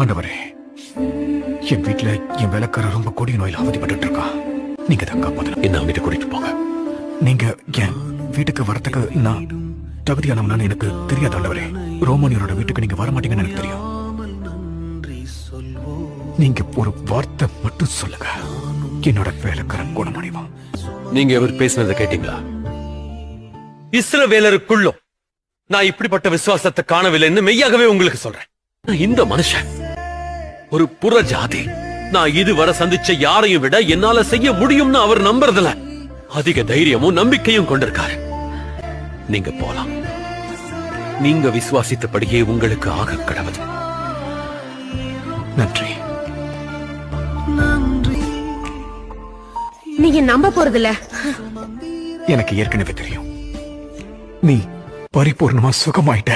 ஆண்டவரே, என் வீட்டுல என் வேலைக்கார ரொம்ப கொடிய நோயில அவதிப்பட்டு இருக்கா. நீங்க தான் காப்பாத்தணும். என்ன வீட்டை கூட்டிட்டு போங்க. நீங்க என் வீட்டுக்கு வரத்துக்கு நான் தகுதியானவனான்னு எனக்கு தெரியாது ஆண்டவரே. ரோமானியரோட வீட்டுக்கு நீங்க வர மாட்டீங்கன்னு எனக்கு தெரியும். நீங்க ஒரு வார்த்தை மட்டும் சொல்லுங்க, என்னோட வேலைக்காரன் குணமடைவான். நீங்க இவர் பேசினதை கேட்டீங்களா? இஸ்ரவேலருக்குள்ளும் நான் இப்படிப்பட்ட விசுவாசத்தை காணவில்லைன்னு மெய்யாகவே உங்களுக்கு சொல்றேன். இந்த மனுஷன் ஒரு புற ஜாதி. நான் இதுவரை சந்திச்ச யாரையும் விட என்னால செய்ய முடியும்னு அவர் நம்புறதுல அதிக தைரியமும் நம்பிக்கையும் கொண்டிருக்காரு. நீங்க போலாம். நீங்க விசுவாசித்தபடியே உங்களுக்கு ஆக கடவுது. நன்றி. நீங்க நம்ப போறதில்ல. எனக்கு ஏற்கனவே தெரியும். நீ பரிபூர்ணமா சுகமாயிட்ட.